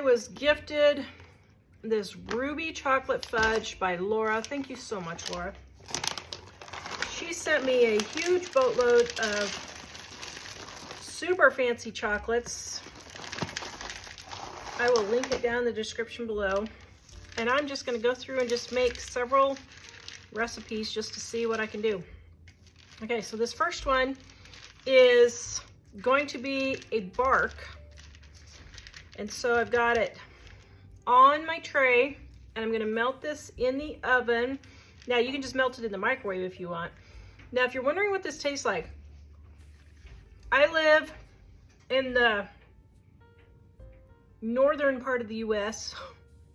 was gifted this ruby chocolate fudge by Laura. Thank you so much, Laura. She sent me a huge boatload of super fancy chocolates. I will link it down in the description below. And I'm just going to go through and just make several recipes just to see what I can do. Okay, so this first one is going to be a bark. And so I've got it on my tray, and I'm going to melt this in the oven. Now you can just melt it in the microwave if you want. Now if you're wondering what this tastes like, I live in the northern part of the US,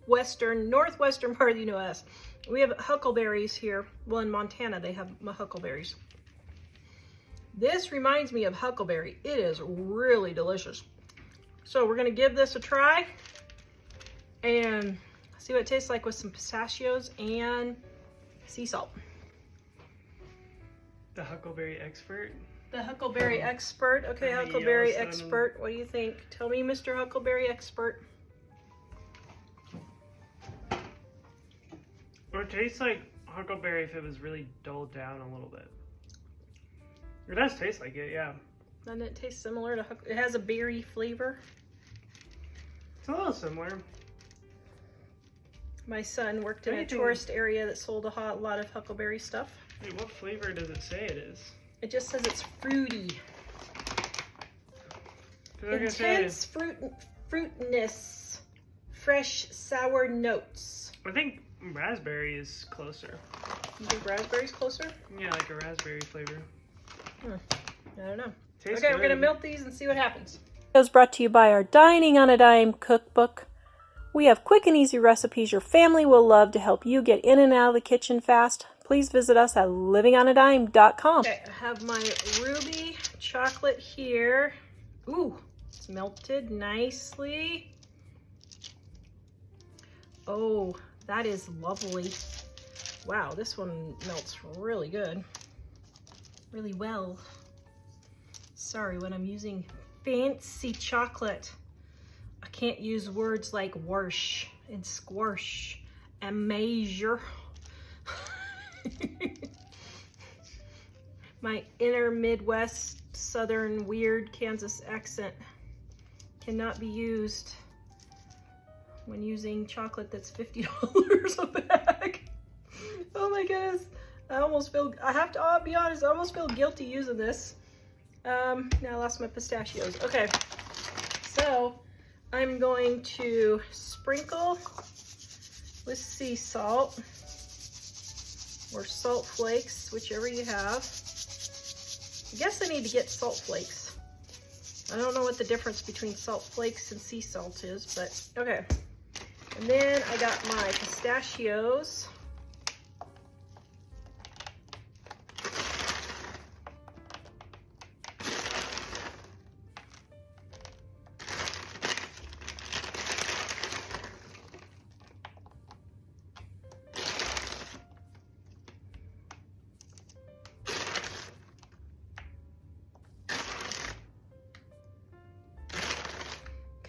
northwestern part of the US. We have huckleberries here. Well, in Montana they have huckleberries. This reminds me of huckleberry. It is really delicious. So we're gonna give this a try and see what it tastes like with some pistachios and sea salt. The huckleberry expert. The huckleberry expert. Okay, huckleberry expert. What do you think? Tell me, Mr. Huckleberry expert. It tastes like huckleberry if it was really dulled down a little bit. It does taste like it, yeah. Doesn't it taste similar to it has a berry flavor? It's a little similar. My son worked in a tourist area that sold a lot of huckleberry stuff. Wait, what flavor does it say it is? It just says it's fruity. Intense fruitiness. Fresh, sour notes. I think raspberry is closer. You think raspberry's closer? Yeah, like a raspberry flavor. I don't know. Tastes okay, good. We're going to melt these and see what happens. It was brought to you by our Dining on a Dime cookbook. We have quick and easy recipes your family will love to help you get in and out of the kitchen fast. Please visit us at livingonadime.com. Okay, I have my ruby chocolate here. Ooh, it's melted nicely. Oh, that is lovely. Wow, this one melts really good. Really well. Sorry, when I'm using fancy chocolate, I can't use words like whoosh and squash and measure. My inner Midwest, Southern, weird Kansas accent cannot be used when using chocolate that's $50 a bag. Oh my goodness. I have to be honest, I almost feel guilty using this. Now I lost my pistachios. Okay, so I'm going to sprinkle with sea salt or salt flakes, whichever you have. I guess I need to get salt flakes. I don't know what the difference between salt flakes and sea salt is, but okay. And then I got my pistachios.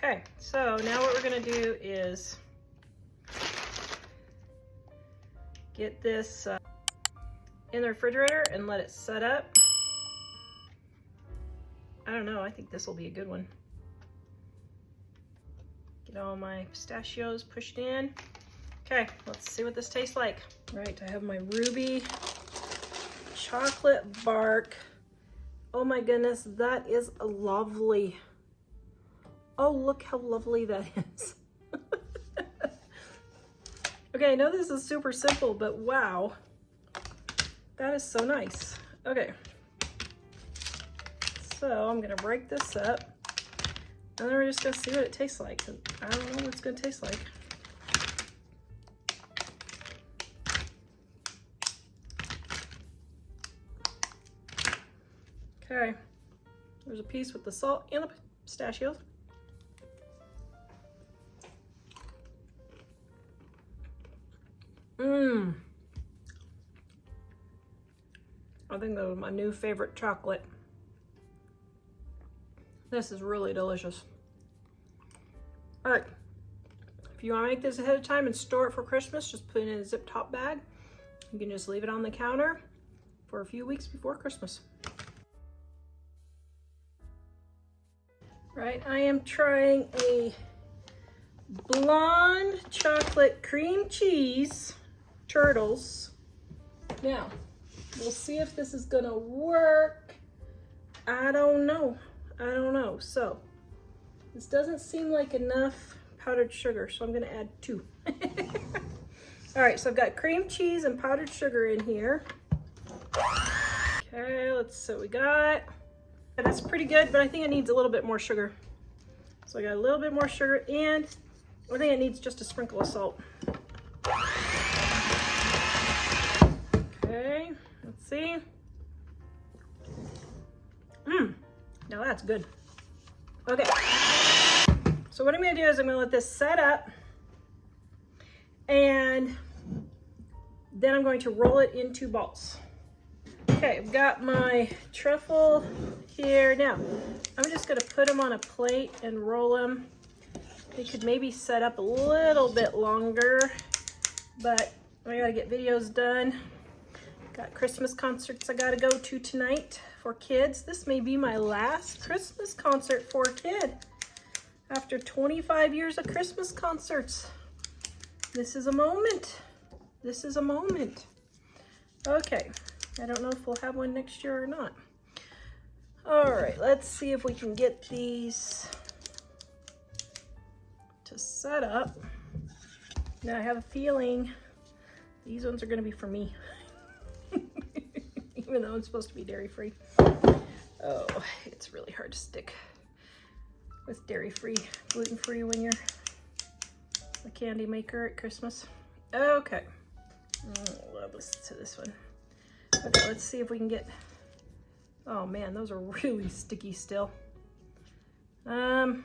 Okay, so now what we're gonna do is get this in the refrigerator and let it set up. I don't know, I think this will be a good one. Get all my pistachios pushed in. Okay, let's see what this tastes like. All right, I have my ruby chocolate bark. Oh my goodness, that is lovely. Oh, look how lovely that is. Okay, I know this is super simple, but wow. That is so nice. Okay. So I'm gonna break this up. And then we're just gonna see what it tastes like. I don't know what it's gonna taste like. Okay. There's a piece with the salt and the pistachios. I think that was my new favorite chocolate. This is really delicious. All right, If you want to make this ahead of time and store it for Christmas, just put it in a zip top bag. You can just leave it on the counter for a few weeks before Christmas. Right, I am trying a blonde chocolate cream cheese turtles. Now, we'll see if this is gonna work. I don't know. So, this doesn't seem like enough powdered sugar, so I'm gonna add 2. All right, so I've got cream cheese and powdered sugar in here. Okay, let's see what we got. That's pretty good, but I think it needs a little bit more sugar. So I got a little bit more sugar, and I think it needs just a sprinkle of salt. Okay, let's see. Now that's good. Okay, so what I'm gonna do is I'm gonna let this set up, and then I'm going to roll it into balls. Okay, I've got my truffle here. Now, I'm just gonna put them on a plate and roll them. They could maybe set up a little bit longer, but I gotta get videos done. Got Christmas concerts I gotta go to tonight for kids. This may be my last Christmas concert for a kid. After 25 years of Christmas concerts. This is a moment. This is a moment. Okay. I don't know if we'll have one next year or not. All right, let's see if we can get these to set up. Now I have a feeling these ones are gonna be for me. Even though it's supposed to be dairy-free. Oh, it's really hard to stick with dairy-free, gluten-free when you're a candy maker at Christmas. Okay, love this one. Okay, let's see if we can get, oh man, those are really sticky still. Okay, I'm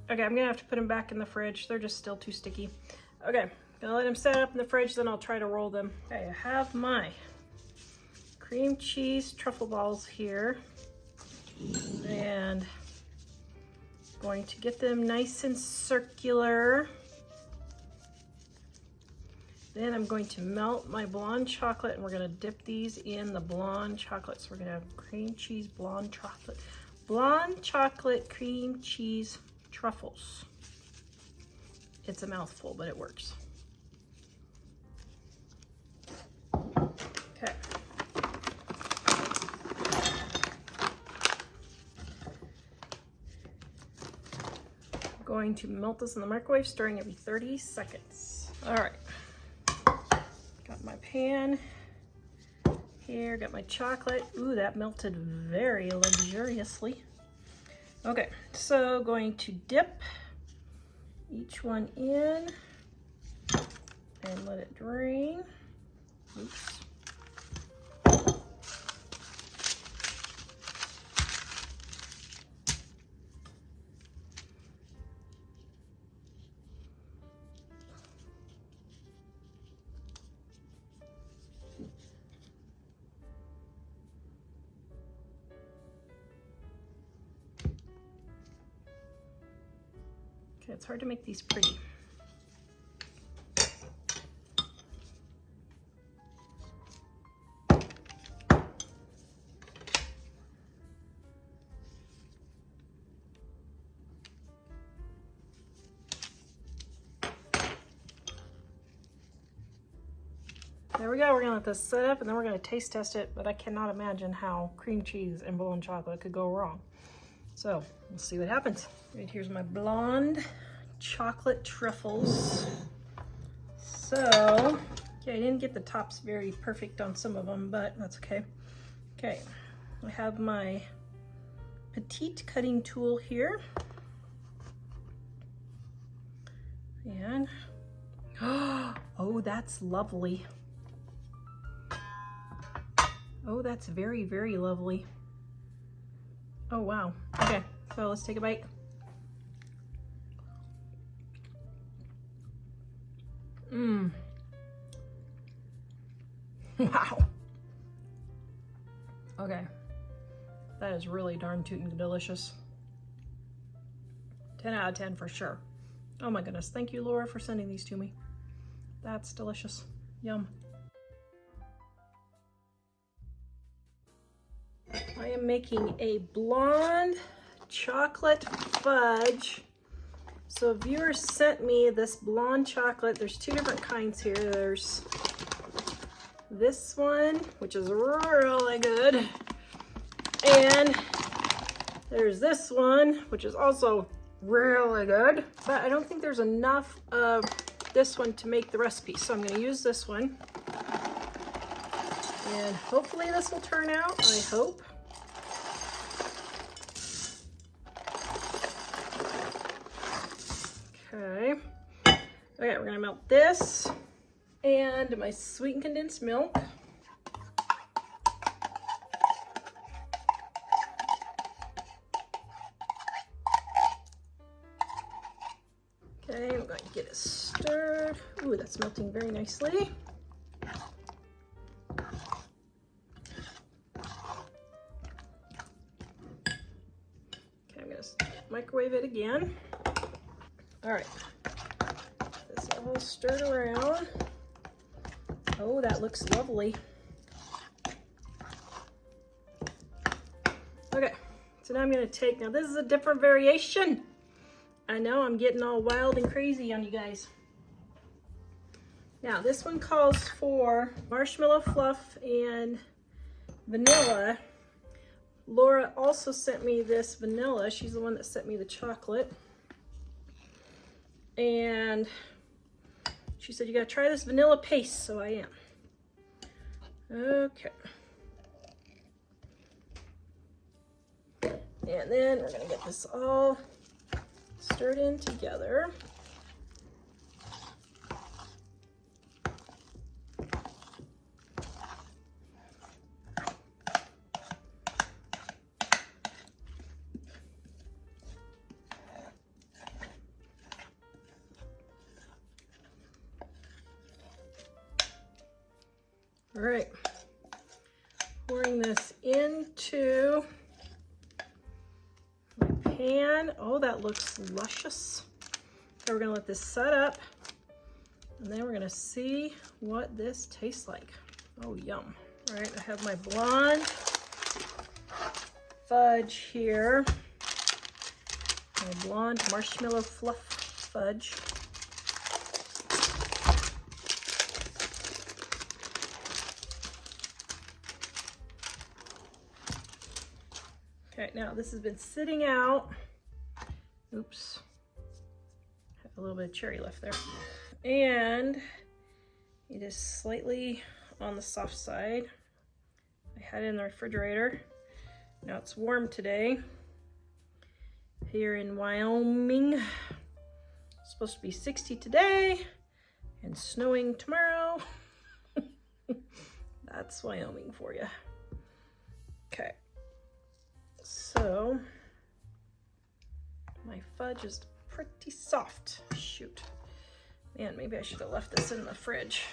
gonna have to put them back in the fridge. They're just still too sticky. Okay, gonna let them set up in the fridge, then I'll try to roll them. Okay, I have my cream cheese truffle balls here. And going to get them nice and circular. Then I'm going to melt my blonde chocolate, and we're gonna dip these in the blonde chocolate. So we're gonna have cream cheese, blonde chocolate, cream cheese truffles. It's a mouthful, but it works. Okay. I'm going to melt this in the microwave, stirring every 30 seconds. All right. Got my pan here, got my chocolate. Ooh, that melted very luxuriously. Okay, so going to dip each one in and let it drain. Oops. Okay, it's hard to make these pretty. There we go, we're gonna let this set up and then we're gonna taste test it, but I cannot imagine how cream cheese and blonde chocolate could go wrong. So, we'll see what happens. Right, here's my blonde chocolate truffles. So, okay, I didn't get the tops very perfect on some of them, but that's okay. Okay, I have my petite cutting tool here. And, oh, that's lovely. Oh, that's very, very lovely. Oh, wow. Okay, so let's take a bite. Mmm. Wow. Okay. That is really darn tootin' delicious. 10 out of 10 for sure. Oh my goodness, thank you, Laura, for sending these to me. That's delicious. Yum. I am making a blonde chocolate fudge. So a viewer sent me this blonde chocolate. There's two different kinds here. There's this one, which is really good. And there's this one, which is also really good. But I don't think there's enough of this one to make the recipe. So I'm going to use this one. And hopefully this will turn out, I hope. Okay. Okay, we're going to melt this and my sweetened condensed milk. Okay, I'm going to get it stirred. Ooh, that's melting very nicely. Okay, I'm going to microwave it again. All right, this all stirred around. Oh, that looks lovely. Okay, so now I'm going to take, now this is a different variation. I know I'm getting all wild and crazy on you guys. Now this one calls for marshmallow fluff and vanilla. Laura also sent me this vanilla. She's the one that sent me the chocolate. And she said, you gotta try this vanilla paste, so I am. Okay. And then we're gonna get this all stirred in together. All right, pouring this into my pan. Oh, that looks luscious. So we're gonna let this set up and then we're gonna see what this tastes like. Oh, yum. All right, I have my blonde fudge here. My blonde marshmallow fluff fudge. Okay, now this has been sitting out. Oops, have a little bit of cherry left there. And it is slightly on the soft side. I had it in the refrigerator. Now it's warm today here in Wyoming. It's supposed to be 60 today and snowing tomorrow. That's Wyoming for you. Okay. So my fudge is pretty soft. Shoot. Man, maybe I should have left this in the fridge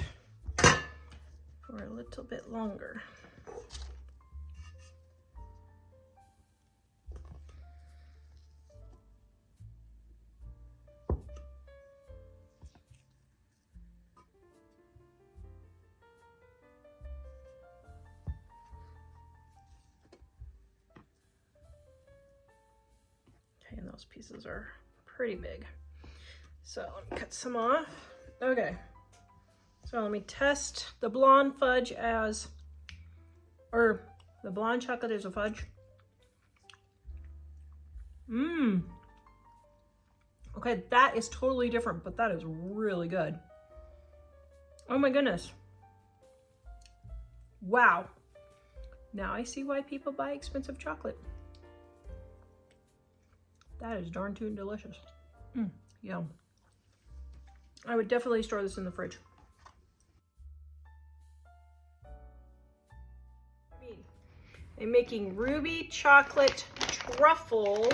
for a little bit longer. And those pieces are pretty big. So let me cut some off. Okay, so let me test the blonde fudge as, or the blonde chocolate as a fudge. Okay, that is totally different, but that is really good. Oh my goodness. Wow. Now I see why people buy expensive chocolate. That is darn tootin' delicious. Yum. I would definitely store this in the fridge. I'm making ruby chocolate truffles.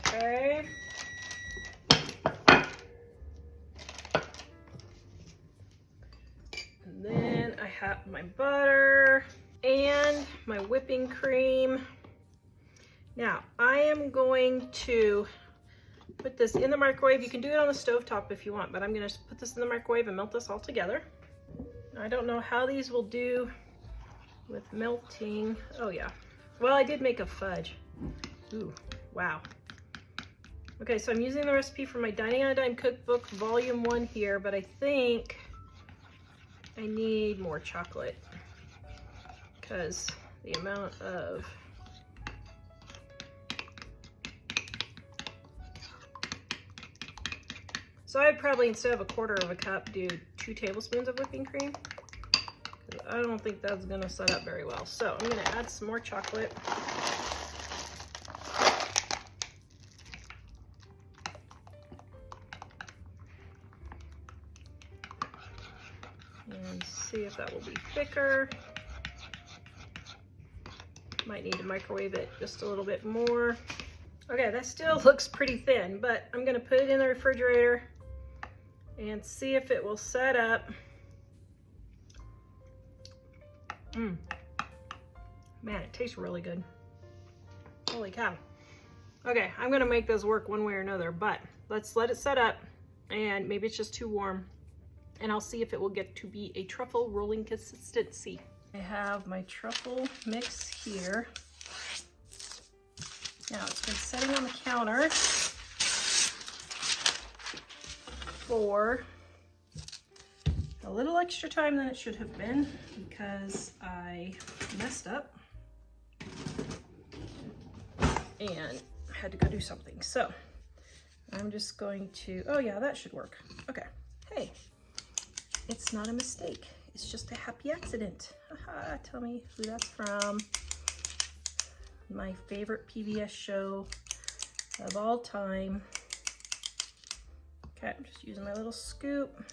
Okay. And then I have my butter. my whipping cream. Now, I am going to put this in the microwave. You can do it on the stovetop if you want, but I'm gonna put this in the microwave and melt this all together. I don't know how these will do with melting. Oh yeah. Well, I did make a fudge. Ooh, wow. Okay, so I'm using the recipe from my Dining on a Dime cookbook, volume 1 here, but I think I need more chocolate because the amount of so I'd probably, instead of a quarter of a cup, do 2 tablespoons of whipping cream. I don't think that's gonna set up very well. So I'm gonna add some more chocolate. And see if that will be thicker. Might need to microwave it just a little bit more. Okay, that still looks pretty thin, but I'm gonna put it in the refrigerator and see if it will set up. Man, it tastes really good. Holy cow. Okay, I'm gonna make this work one way or another, but let's let it set up, and maybe it's just too warm, and I'll see if it will get to be a truffle rolling consistency. I have my truffle mix here. Now it's been sitting on the counter for a little extra time than it should have been because I messed up and had to go do something. So I'm just going to, oh yeah, that should work. Okay, hey, it's not a mistake. It's just a happy accident. Haha, tell me who that's from. My favorite PBS show of all time. Okay, I'm just using my little scoop.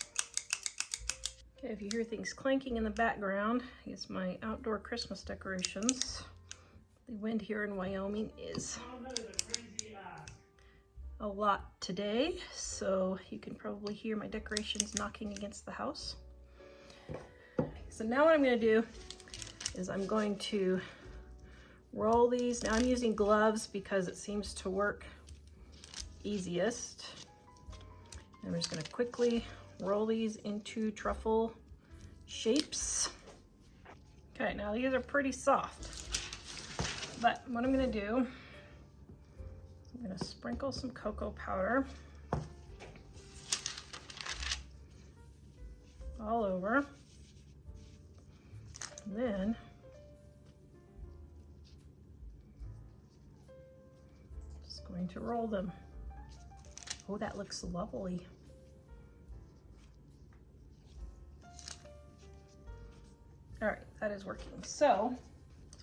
Okay, if you hear things clanking in the background, it's my outdoor Christmas decorations. The wind here in Wyoming is a lot today, so you can probably hear my decorations knocking against the house. So now what I'm going to do is I'm going to roll these. Now I'm using gloves because it seems to work easiest. I'm just going to quickly roll these into truffle shapes. Okay, now these are pretty soft, but what I'm going to do, I'm going to sprinkle some cocoa powder all over. And then just going to roll them. Oh, that looks lovely. All right, that is working. So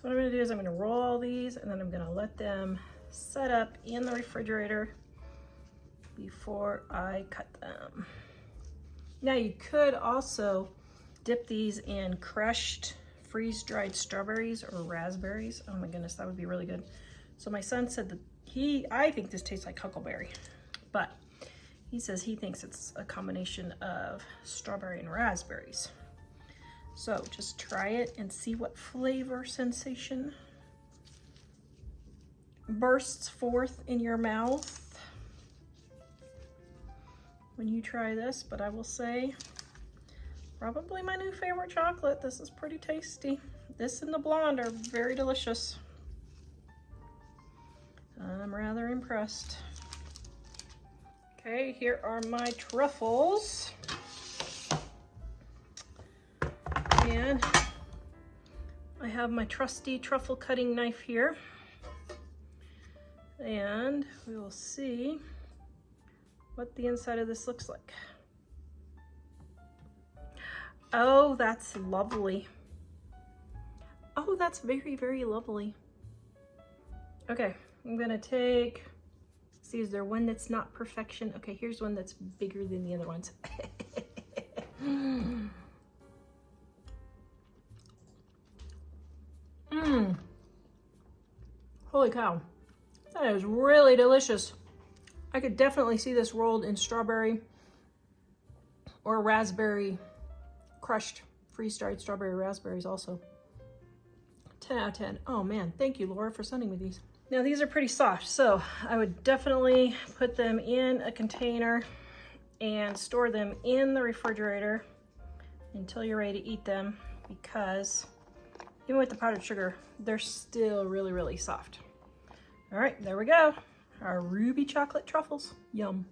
what I'm gonna do is I'm gonna roll all these and then I'm gonna let them set up in the refrigerator before I cut them. Now you could also dip these in crushed freeze-dried strawberries or raspberries. Oh my goodness, that would be really good. So my son said that I think this tastes like huckleberry, but he says he thinks it's a combination of strawberry and raspberries. So just try it and see what flavor sensation bursts forth in your mouth when you try this. But I will say, probably my new favorite chocolate. This is pretty tasty. This and the blonde are very delicious. I'm rather impressed. Okay, here are my truffles. And I have my trusty truffle cutting knife here. And we will see what the inside of this looks like. Oh, that's lovely. Oh, that's very, very lovely. Okay, I'm gonna take, see, is there one that's not perfection? Okay, here's one that's bigger than the other ones. Holy cow, that is really delicious. I could definitely see this rolled in strawberry or raspberry, crushed freeze-dried strawberry raspberries also. 10 out of 10. Oh man, thank you, Laura, for sending me these. Now these are pretty soft, so I would definitely put them in a container and store them in the refrigerator until you're ready to eat them, because even with the powdered sugar, they're still really, really soft. All right, there we go. Our ruby chocolate truffles. Yum.